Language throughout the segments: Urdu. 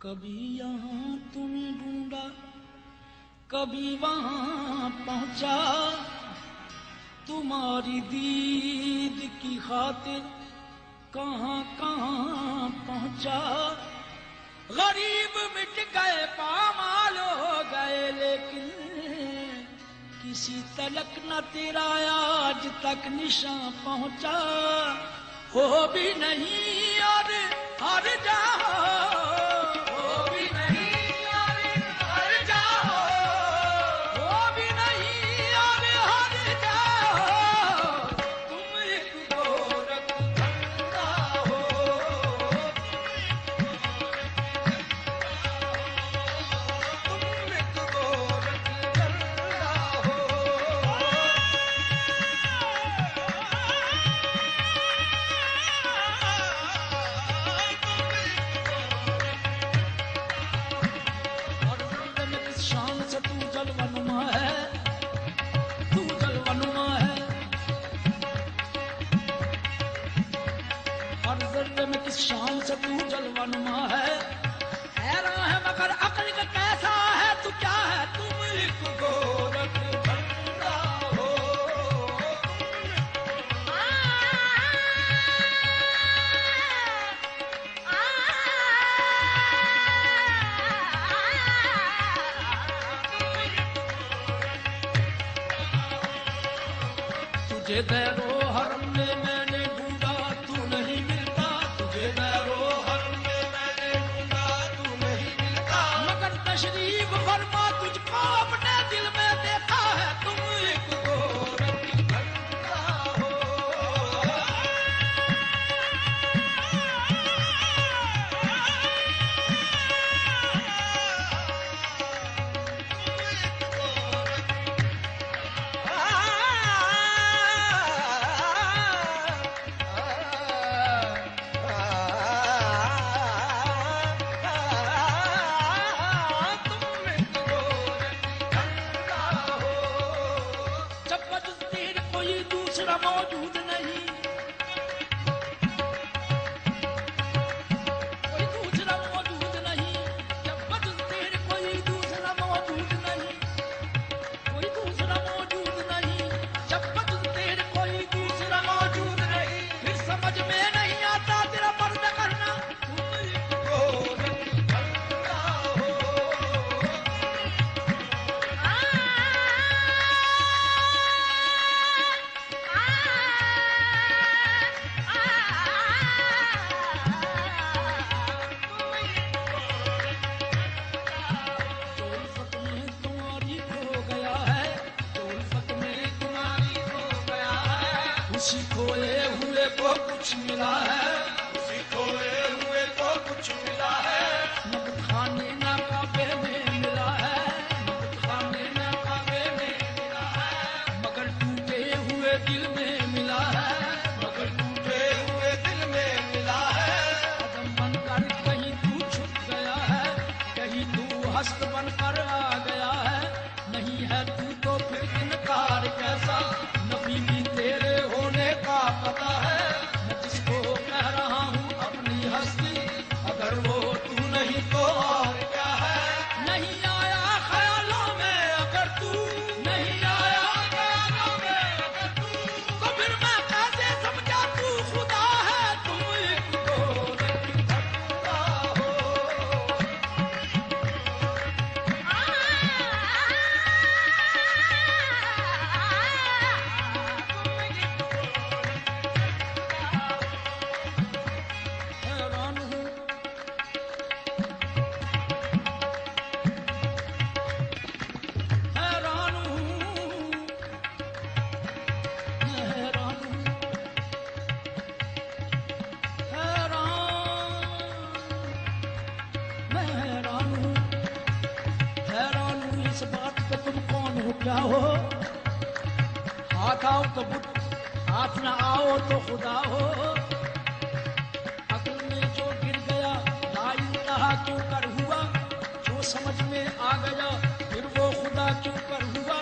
کبھی یہاں تم ڈھونڈا کبھی وہاں پہنچا، تمہاری دید کی خاطر کہاں کہاں پہنچا۔ غریب مٹ گئے پامال ہو گئے، لیکن کسی تلک نہ تیرا آج تک نشاں پہنچا۔ ہو بھی نہیں اور ہر جہاں، ہو بھی نہیں اور ہر جہاں، ہو بھی نہیں اور ہر جہاں، تم ایک گورکھ دھندا ہو، تم ایک گورکھ دھندا ہو۔ شان سے تو جلوہ نما ہے، حیران ہے مگر عقل کا کیسا ہے تو کیا ہے، تم ایک گورکھ دھندا ہو۔ تجھے دیرو حرم میں میں نے ڈھونڈا تو نہیں ملتا، تجھے دیرو حرم میں میں نے ڈھونڈا تو نہیں ملتا، مگر تشریف فرما تجھ کو اپنے دل میں دیکھا ہے، تم ایک گورکھ دھندا ہو۔ موجود نہیں، کوئی دوسرا موجود نہیں، جب بجز تیرے کوئی دوسرا موجود نہیں، کوئی دوسرا موجود نہیں، جب بجز تیرے کوئی دوسرا موجود نہیں، پھر سمجھ میں نہیں آتا تیرا پردہ کرنا، تم ایک گورکھ دھندا ہو۔ اسی کھوئے ہوئے کو کچھ ملا ہے، اسی کھوئے ہوئے کو کچھ ملا ہے، نقد خانے نہ کعبے میں ملا ہے، نقد خانے نہ کعبے میں ملا ہے، مگر ٹوٹے ہوئے دل میں ملا ہے، مگر ٹوٹے ہوئے دل میں ملا ہے۔ قدم بن کر کہیں تو چھپ گیا ہے، کہیں تو ہست بن کر آ گیا ہے، نہیں ہے تو پھر انکار کیسا، نبی بھی تیرے ہونے کا پتا ہے، میں جس کو کہہ رہا ہوں اپنی ہستی، اگر وہ تو نہیں تو اور کیا ہے، نہیں آیا خیالوں میں اگر تو، نہیں آیا خیالوں میں اگر تو پھر میں کیسے سمجھا تو خدا ہے، تم ایک گورکھ دھندا ہو۔ حیران ہوں، حیران ہوں، میں حیران ہوں، حیران، میں حیران ہوں، حیران ہوں اس بات پہ تم کون ہو کیا ہو، ہاتھ آؤ تو بت، ہاتھ نہ آؤ تو خدا ہو، عقل میں جو گر گیا لا الہ کیوں کر ہوا، جو سمجھ میں آ گیا پھر وہ خدا کیوں کر ہوا،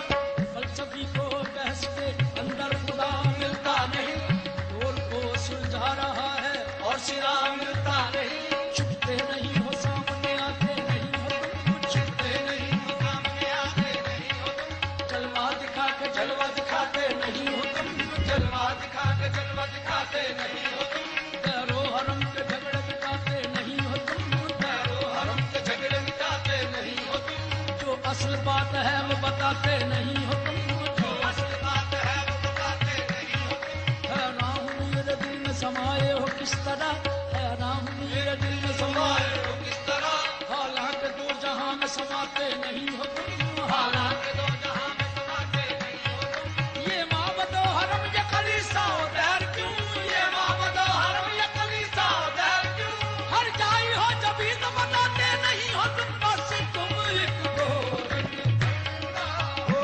فلسفی کو بحث کے اندر خدا ملتا نہیں، ڈول کو سلجھا رہا ہے اور سرا ملتا نہیں، چھپتے نہیں ہو سامنے آتے اصل بات ہے وہ بتاتے نہیں ہو تم، جو اصل بات ہے وہ بتاتے نہیں ہو تم، حیران ہوں میرے دل میں سمائے ہو کس طرح، حیران ہوں میرے دل میں سمائے ہو کس طرح، حالانکہ دو جہاں میں سماتے نہیں ہو تم، حالانکہ دو جہاں میں سماتے نہیں ہو تم، یہ معبد و حرم یہ کلیسا و دیر کیوں، یہ معبد و حرم یہ کلیسا و دیر کیوں، ہر جائی ہو جبھی تو بتاتے نہیں ہو تم، بس تم ایک گورکھ دھندا ہو۔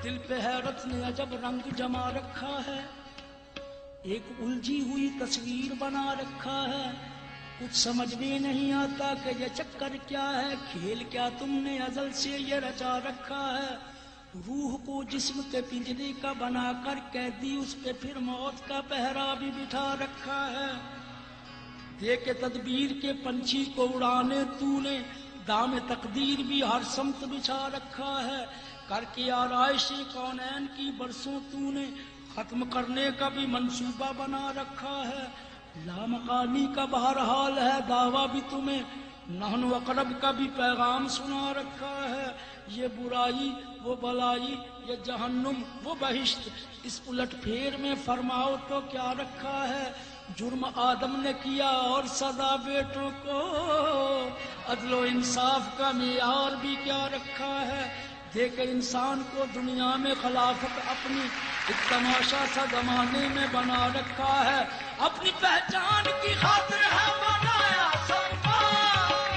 دل پہ حیرت نے عجب رنگ جما رکھا ہے، ایک الجھی ہوئی تصویر بنا رکھا ہے، کچھ سمجھ میں نہیں آتا کہ یہ چکر کیا ہے، کھیل کیا تم نے ازل سے یہ رچا رکھا ہے، روح کو جسم کے پنجرے کا بنا کر قیدی، اس پہ پھر موت کا پہرا بھی بٹھا رکھا ہے، دے کے تدبیر کے پنچھی کو اڑانے تو نے دام تقدیر بھی ہر سمت بچھا رکھا ہے، کر کے آرائش کونین کی برسوں تو نے ختم کرنے کا بھی منصوبہ بنا رکھا ہے، لامکانی کا بہرحال ہے دعویٰ بھی تمہیں، نحن اقرب کا بھی پیغام سنا رکھا ہے، یہ برائی وہ بلائی یہ جہنم وہ بہشت، اس الٹ پھیر میں فرماؤ تو کیا رکھا ہے، جرم آدم نے کیا اور سزا بیٹوں کو، عدل و انصاف کا معیار بھی کیا رکھا ہے، دیکھ انسان کو دنیا میں خلافت اپنی ایک تماشا سا زمانے میں بنا رکھا ہے، اپنی پہچان کی خاطر ہے بنایا سب کو،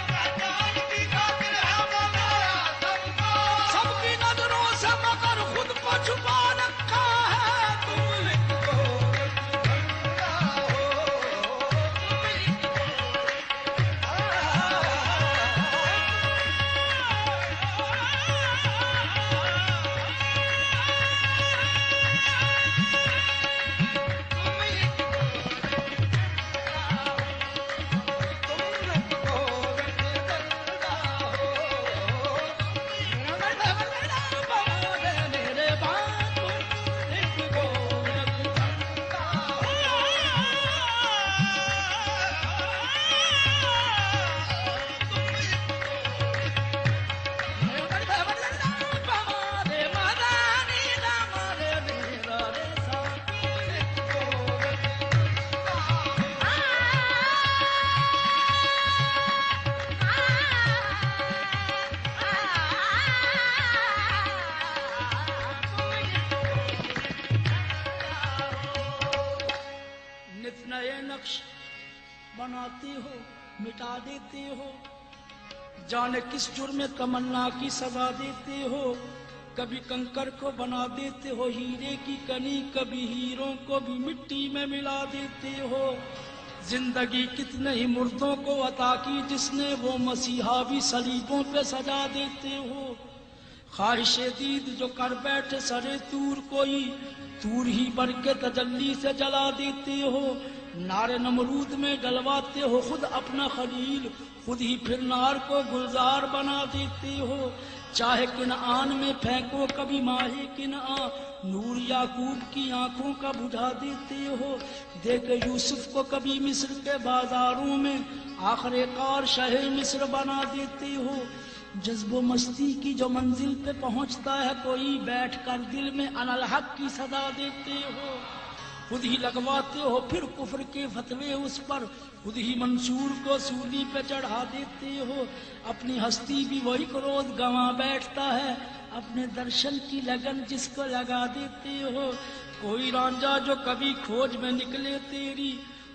پہچان کی خاطر ہے بنایا سب کو، سب کی نظروں سے مگر خود کو چھپا رکھا ہے، تم ایک گورکھ دھندا ہو، تم ایک نئے نقش بناتے ہو مٹا دیتے ہو، جانے کس جرم تمنا کی سزا دیتے ہو، کبھی کنکر کو بنا دیتے ہو ہیرے کی کنی، کبھی ہیروں کو بھی مٹی میں ملا دیتے ہو، زندگی کتنے ہی مردوں کو عطا کی جس نے، وہ مسیحا بھی صلیبوں پہ سجا دیتے ہو، خواہش دید جو کر بیٹھے سرے تور کوئی، تور ہی بر کے تجلی سے جلا دیتے ہو، نار نمرود میں ڈلواتے ہو خود اپنا خلیل، خود ہی پھر نار کو گلزار بنا دیتے ہو، چاہے کنعان میں پھینکو کبھی ماہ کنعان، نور یعقوب کی آنکھوں کا بجھا دیتے ہو، دیکھ یوسف کو کبھی مصر کے بازاروں میں آخر کار شہ مصر بنا دیتے ہو، جذب و مستی کی جو منزل پہ پہنچتا ہے کوئی، بیٹھ کر دل میں انالحق کی صدا دیتے ہو، خود ہی لگواتے ہو پھر کفر کے فتوے اس پر، خود ہی منصور کو سولی پہ چڑھا دیتے ہو، اپنی ہستی بھی وہی کروز گنوا بیٹھتا ہے، اپنے درشن کی لگن جس کو لگا دیتے ہو، کوئی رانجھا جو کبھی کھوج میں نکلے تیری،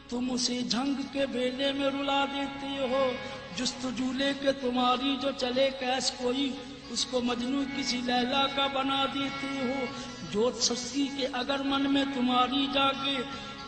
تم اسے جھنگ کے بیلے میں رلا دیتے ہو، جستجو لے کے تمہاری جو چلے کیس کوئی، اس کو مجنوں کسی لیلا کا بنا دیتے ہو، جوت سستی کے اگر من میں تمہاری جاگے،